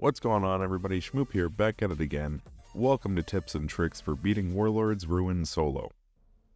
What's going on, everybody? Shmoop here, back at it again. Welcome to Tips and Tricks for Beating Warlords Ruin Solo.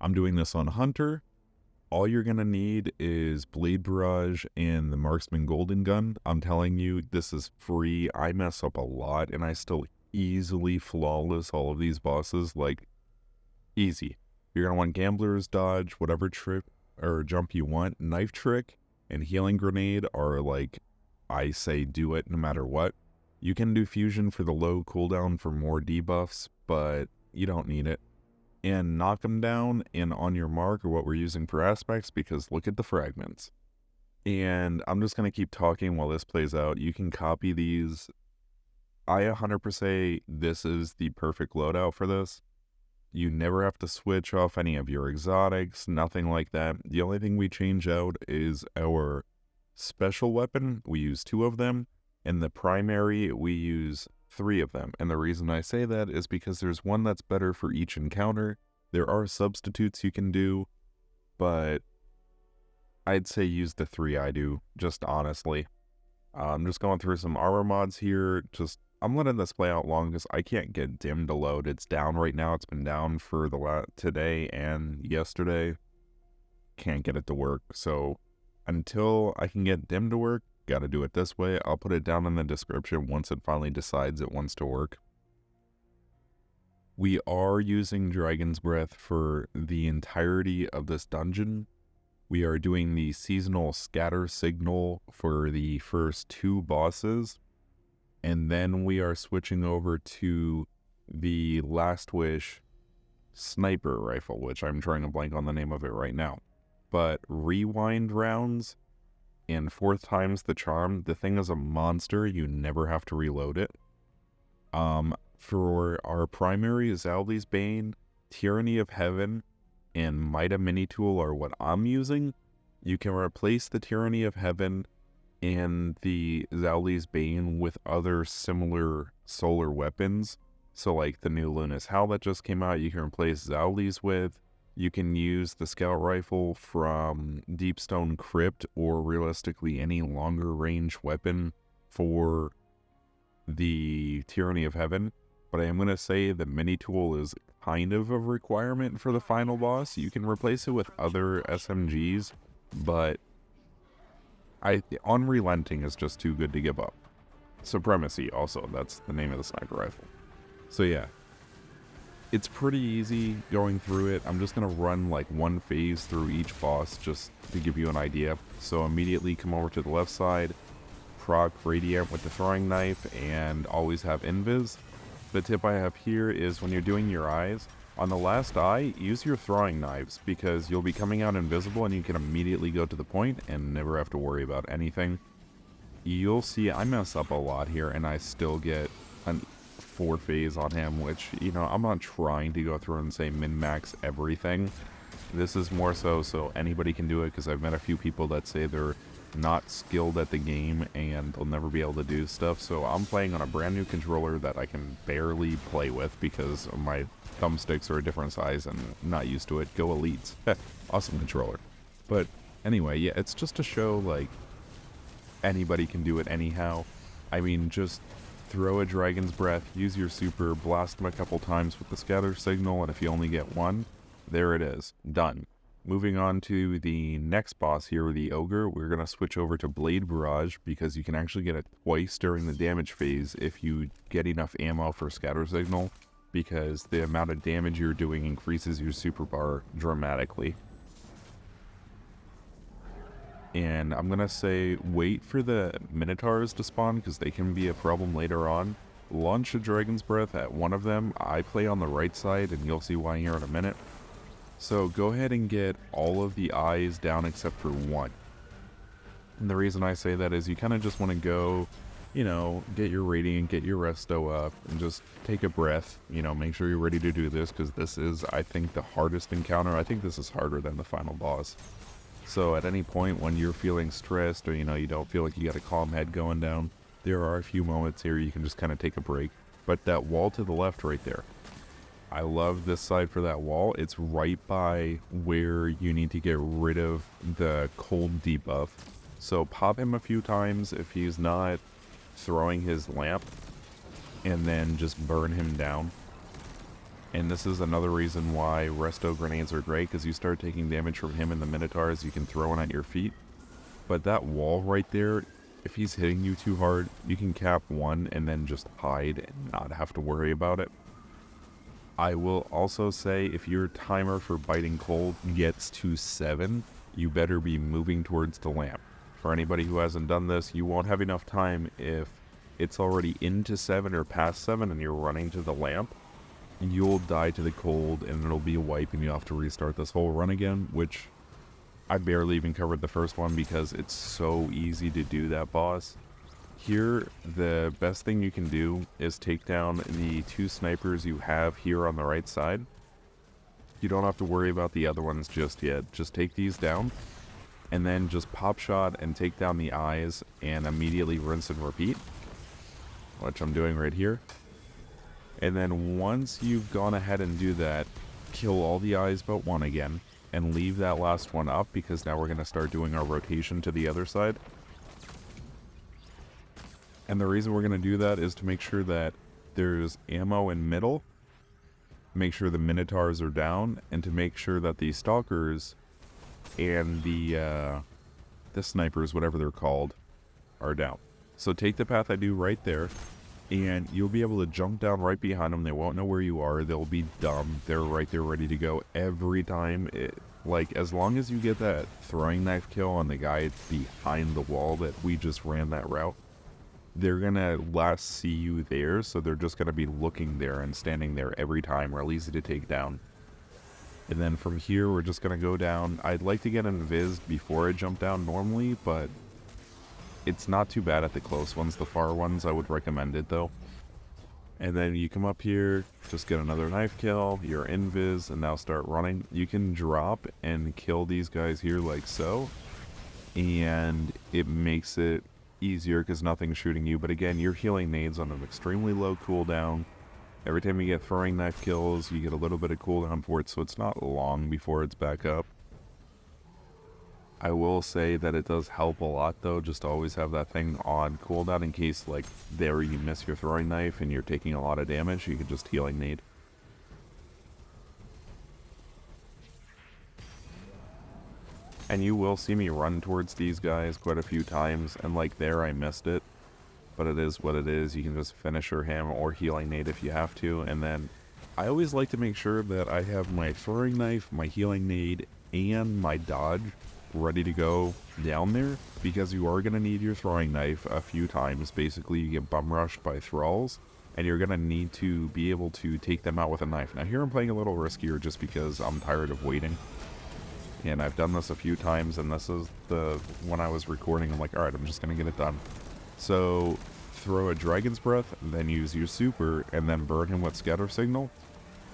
I'm doing this on Hunter. All you're going to need is Blade Barrage and the Marksman Golden Gun. I'm telling you, this is free. I mess up a lot, and I still easily flawless all of these bosses, like, easy. You're going to want Gambler's Dodge, whatever trick or jump you want. Knife Trick and Healing Grenade are like, I say do it no matter what. You can do Fusion for the low cooldown for more debuffs, but you don't need it. And knock them down and on your mark are what we're using for aspects, because look at the fragments. And I'm just going to keep talking while this plays out. You can copy these. I 100% say this is the perfect loadout for this. You never have to switch off any of your exotics, nothing like that. The only thing we change out is our special weapon. We use 2 of them. In the primary, we use 3 of them. And the reason I say that is because there's one that's better for each encounter. There are substitutes you can do, but I'd say use the 3 I do, just honestly. I'm just going through some armor mods here. I'm letting this play out long because I can't get dim to load. It's down right now. It's been down for today and yesterday. Can't get it to work. So until I can get dim to work, gotta do it this way. I'll put it down in the description once it finally decides it wants to work. We are using Dragon's Breath for the entirety of this dungeon. We are doing the seasonal scatter signal for the first 2 bosses. And then we are switching over to the Last Wish sniper rifle, which I'm trying to blank on the name of it right now. But rewind rounds and 4th time's the charm. The thing is a monster. You never have to reload it. For our primary, Zaldli's Bane, Tyranny of Heaven, and Mida Mini Tool are what I'm using. You can replace the Tyranny of Heaven and the Zaldli's Bane with other similar solar weapons. So like the new Luna's Howl that just came out, you can replace Zaldli's with. You can use the scout rifle from Deepstone Crypt, or realistically any longer range weapon for the Tyranny of Heaven. But I am going to say the mini tool is kind of a requirement for the final boss. You can replace it with other SMGs, but Unrelenting is just too good to give up. Supremacy also, that's the name of the sniper rifle. So yeah. It's pretty easy going through it. I'm just going to run like one phase through each boss just to give you an idea. So immediately come over to the left side, proc Radiant with the throwing knife, and always have invis. The tip I have here is when you're doing your eyes, on the last eye, use your throwing knives because you'll be coming out invisible and you can immediately go to the point and never have to worry about anything. You'll see I mess up a lot here and I still get an 4 phase on him, which, you know, I'm not trying to go through and say min-max everything. This is more so anybody can do it, because I've met a few people that say they're not skilled at the game and they'll never be able to do stuff. So I'm playing on a brand new controller that I can barely play with because my thumbsticks are a different size and not used to it. Go Elites. Awesome controller. But anyway, yeah, it's just to show like anybody can do it anyhow. I mean, just throw a Dragon's Breath, use your super, blast them a couple times with the scatter signal, and if you only get one, there it is. Done. Moving on to the next boss here, the Ogre, we're going to switch over to Blade Barrage, because you can actually get it twice during the damage phase if you get enough ammo for scatter signal, because the amount of damage you're doing increases your super bar dramatically. And I'm going to say wait for the Minotaurs to spawn because they can be a problem later on. Launch a Dragon's Breath at one of them. I play on the right side and you'll see why here in a minute. So go ahead and get all of the eyes down except for one. And the reason I say that is you kind of just want to go, you know, get your Radiant, get your Resto up, and just take a breath. You know, make sure you're ready to do this because this is, I think, the hardest encounter. I think this is harder than the final boss. So at any point when you're feeling stressed or, you know, you don't feel like you got a calm head going down, there are a few moments here you can just kind of take a break. But that wall to the left right there, I love this side for that wall. It's right by where you need to get rid of the cold debuff. So pop him a few times if he's not throwing his lamp and then just burn him down. And this is another reason why resto grenades are great, because you start taking damage from him and the Minotaurs, you can throw one at your feet. But that wall right there, if he's hitting you too hard, you can cap one and then just hide and not have to worry about it. I will also say, if your timer for biting cold gets to 7, you better be moving towards the lamp. For anybody who hasn't done this, you won't have enough time if it's already into 7 or past 7 and you're running to the lamp. You'll die to the cold and it'll be a wipe and you have to restart this whole run again, which I barely even covered the first one because it's so easy to do that boss. Here, the best thing you can do is take down the 2 snipers you have here on the right side. You don't have to worry about the other ones just yet. Just take these down and then just pop shot and take down the eyes and immediately rinse and repeat, which I'm doing right here. And then once you've gone ahead and do that, kill all the eyes but one again, and leave that last one up, because now we're going to start doing our rotation to the other side. And the reason we're going to do that is to make sure that there's ammo in middle, make sure the Minotaurs are down, and to make sure that the Stalkers and the snipers, whatever they're called, are down. So take the path I do right there, and you'll be able to jump down right behind them. They won't know where you are. They'll be dumb. They're right there ready to go every time. Like, as long as you get that throwing knife kill on the guy behind the wall that we just ran that route, they're going to last see you there, so they're just going to be looking there and standing there every time, real easy to take down. And then from here, we're just going to go down. I'd like to get invised before I jump down normally, but it's not too bad at the close ones. The far ones, I would recommend it though. And then you come up here, just get another knife kill, you're invis, and now start running. You can drop and kill these guys here like so, and it makes it easier because nothing's shooting you. But again, you're healing nades on an extremely low cooldown. Every time you get throwing knife kills, you get a little bit of cooldown for it, so it's not long before it's back up. I will say that it does help a lot though, just to always have that thing on cooldown in case, like, there you miss your throwing knife and you're taking a lot of damage, you can just healing nade. And you will see me run towards these guys quite a few times, and like there I missed it, but it is what it is. You can just finisher him or healing nade if you have to. And then I always like to make sure that I have my throwing knife, my healing nade, and my dodge ready to go down there, because you are going to need your throwing knife a few times. Basically, you get bum rushed by thralls, and you're going to need to be able to take them out with a knife. Now here I'm playing a little riskier just because I'm tired of waiting, and I've done this a few times, and this is when I was recording, I'm like, alright, I'm just going to get it done. So throw a Dragon's Breath, then use your super, and then burn him with Scatter Signal.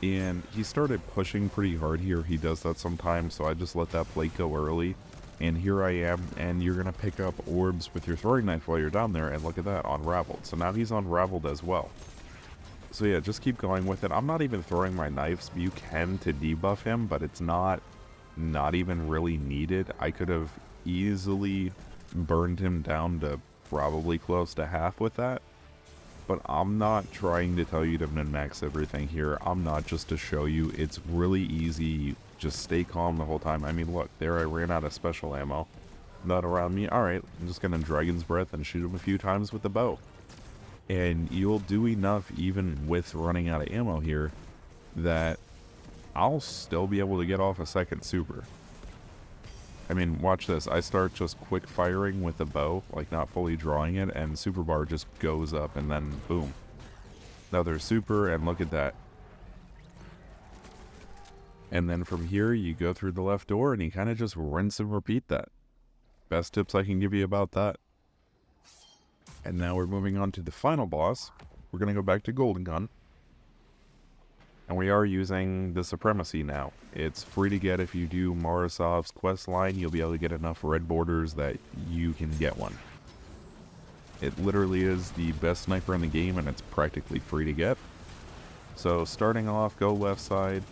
And he started pushing pretty hard here. He does that sometimes, so I just let that plate go early. And here I am, and you're going to pick up orbs with your throwing knife while you're down there, and look at that, unraveled. So now he's unraveled as well. So yeah, just keep going with it. I'm not even throwing my knives. You can to debuff him, but it's not even really needed. I could have easily burned him down to probably close to half with that. But I'm not trying to tell you to min-max everything here. I'm not, just to show you. It's really easy. Just stay calm the whole time. I mean, look, there I ran out of special ammo. Not around me. Alright, I'm just going to Dragon's Breath and shoot him a few times with the bow. And you'll do enough, even with running out of ammo here, that I'll still be able to get off a second super. I mean, watch this. I start just quick firing with the bow, like not fully drawing it, and super bar just goes up, and then boom. Another super, and look at that. And then from here, you go through the left door, and you kind of just rinse and repeat that. Best tips I can give you about that. And now we're moving on to the final boss. We're going to go back to Golden Gun. And we are using the Supremacy now. It's free to get if you do Morozov's quest line. You'll be able to get enough red borders that you can get one. It literally is the best sniper in the game, and it's practically free to get. So starting off, go left side.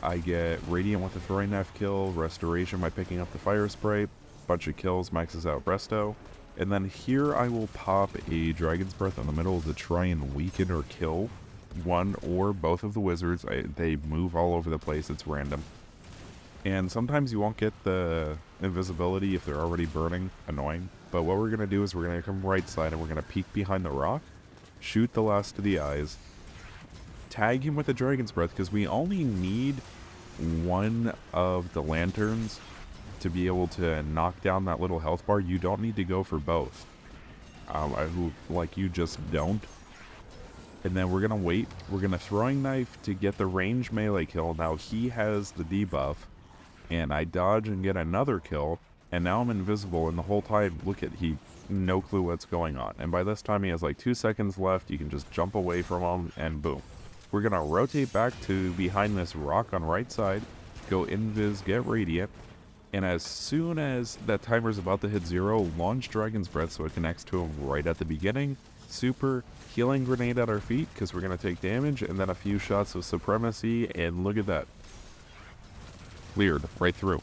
I get Radiant with the throwing knife kill, Restoration by picking up the fire spray, bunch of kills, maxes out Resto. And then here I will pop a Dragon's Breath in the middle to try and weaken or kill one or both of the wizards. They move all over the place, it's random. And sometimes you won't get the invisibility if they're already burning, annoying. But what we're going to do is we're going to come right side and we're going to peek behind the rock, shoot the last of the eyes, tag him with the Dragon's Breath, because we only need one of the lanterns to be able to knock down that little health bar. You don't need to go for both. You just don't. And then we're going to wait. We're going to throwing knife to get the ranged melee kill. Now he has the debuff, and I dodge and get another kill, and now I'm invisible, and the whole time, look at, no clue what's going on. And by this time he has like 2 seconds left. You can just jump away from him, and boom. We're going to rotate back to behind this rock on right side, go invis, get radiant, and as soon as that timer's about to hit 0, launch Dragon's Breath so it connects to him right at the beginning. Super healing grenade at our feet because we're going to take damage, and then a few shots of supremacy, and look at that. Cleared right through.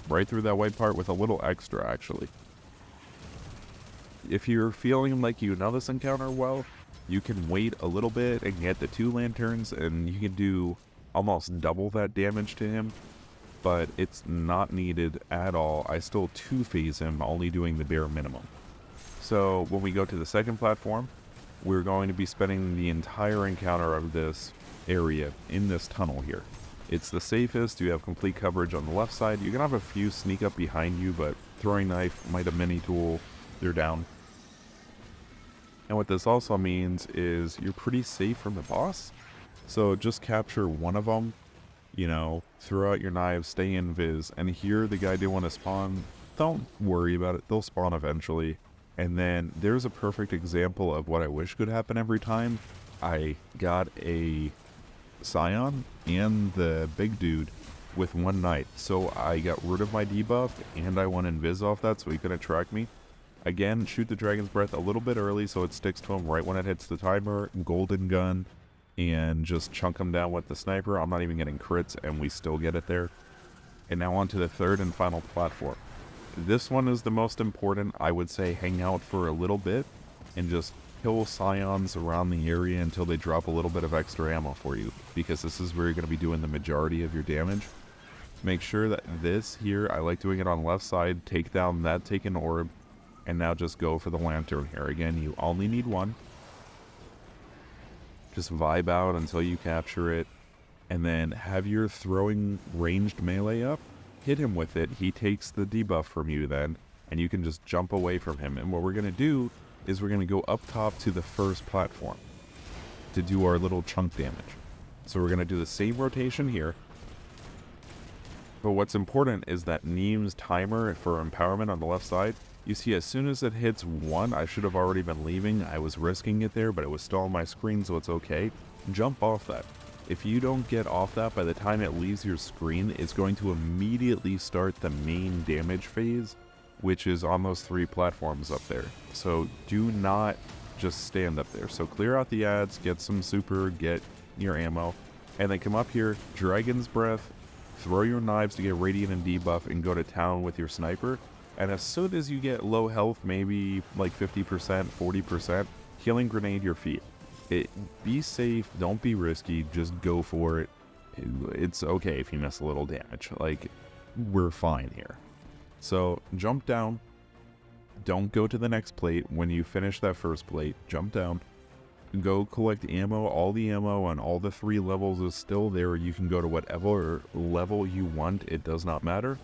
Right through that white part with a little extra, actually. If you're feeling like you know this encounter well, you can wait a little bit and get the 2 lanterns, and you can do almost double that damage to him. But it's not needed at all. I still 2-phase him, only doing the bare minimum. So when we go to the second platform, we're going to be spending the entire encounter of this area in this tunnel here. It's the safest. You have complete coverage on the left side. You can have a few sneak up behind you, but throwing knife, might have mini tool, they're down. And what this also means is you're pretty safe from the boss. So just capture one of them, you know, throw out your knives, stay invis, and here the guy didn't want to spawn. Don't worry about it, they'll spawn eventually. And then there's a perfect example of what I wish could happen every time. I got a Scion and the big dude with one knight. So I got rid of my debuff and I went invis off that so he couldn't track me. Again, shoot the Dragon's Breath a little bit early so it sticks to him right when it hits the timer. Golden gun. And just chunk him down with the sniper. I'm not even getting crits, and we still get it there. And now on to the third and final platform. This one is the most important. I would say hang out for a little bit and just kill Scions around the area until they drop a little bit of extra ammo for you, because this is where you're going to be doing the majority of your damage. Make sure that this here, I like doing it on left side, take down that taken orb, and now just go for the lantern here. Again, you only need one. Just vibe out until you capture it, and then have your throwing ranged melee up, hit him with it, he takes the debuff from you then, and you can just jump away from him. And what we're going to do is we're going to go up top to the first platform to do our little chunk damage. So we're going to do the same rotation here, but what's important is that Neem's timer for empowerment on the left side. You see, as soon as it hits 1, I should have already been leaving. I was risking it there, but it was still on my screen, so it's okay. Jump off that. If you don't get off that by the time it leaves your screen, it's going to immediately start the main damage phase, which is on those 3 platforms up there. So do not just stand up there. So clear out the ads, get some super, get your ammo, and then come up here, Dragon's Breath, throw your knives to get radiant and debuff, and go to town with your sniper. And as soon as you get low health, maybe like 50%, 40%, healing grenade your feet. Be safe, don't be risky, just go for it. It's okay if you miss a little damage. Like, we're fine here. So jump down. Don't go to the next plate. When you finish that first plate, jump down. Go collect ammo. All the ammo on all the 3 levels is still there. You can go to whatever level you want. It does not matter.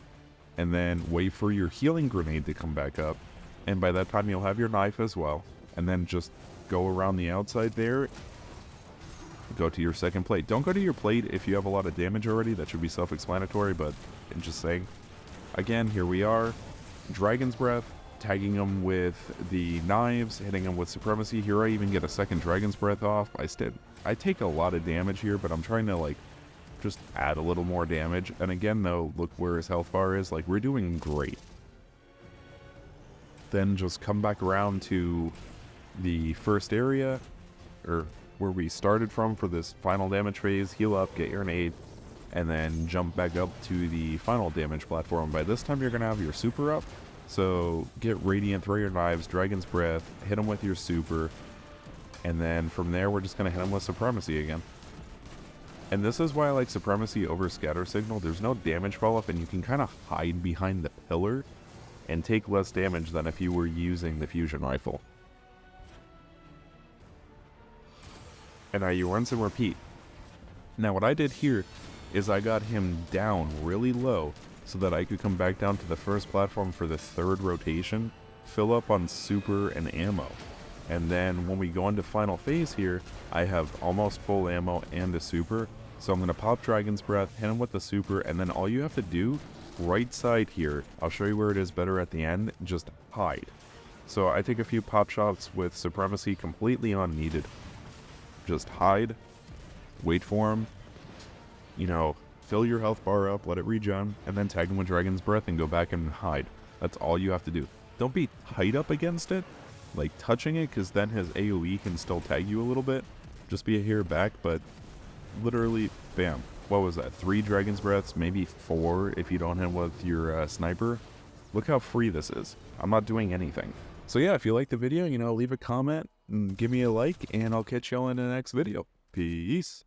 And then wait for your healing grenade to come back up, and by that time you'll have your knife as well, and then just go around the outside there, go to your second plate. Don't go to your plate if you have a lot of damage already. That should be self-explanatory, but I'm just saying. Again, here we are, Dragon's Breath, tagging them with the knives, hitting them with supremacy. Here I even get a second Dragon's Breath off. I take a lot of damage here, but I'm trying to like just add a little more damage. And again though, look where his health bar is. Like, we're doing great. Then just come back around to the first area, or where we started from for this final damage phase. Heal up, get your nade, and then jump back up to the final damage platform. By this time you're going to have your super up, So get Radiant, throw your knives, Dragon's Breath, hit him with your super, and then from there we're just going to hit him with Supremacy again. And this is why I like Supremacy over Scatter Signal. There's no damage fall-off, and you can kind of hide behind the pillar and take less damage than if you were using the Fusion Rifle. And now you rinse and repeat. Now what I did here is I got him down really low so that I could come back down to the first platform for the third rotation, fill up on super and ammo. And then when we go into final phase here, I have almost full ammo and a super. So I'm going to pop Dragon's Breath, hit him with the super, and then all you have to do, right side here, I'll show you where it is better at the end, just hide. So I take a few pop shots with Supremacy completely unneeded. Just hide, wait for him, you know, fill your health bar up, let it regen, and then tag him with Dragon's Breath and go back and hide. That's all you have to do. Don't be tight up against it, like touching it, because then his AoE can still tag you a little bit. Just be a hair back, but literally, bam. What was that? 3 Dragon's Breaths, maybe 4 if you don't hit with your sniper. Look how free this is. I'm not doing anything. So yeah, if you like the video, you know, leave a comment and give me a like, and I'll catch y'all in the next video. Peace.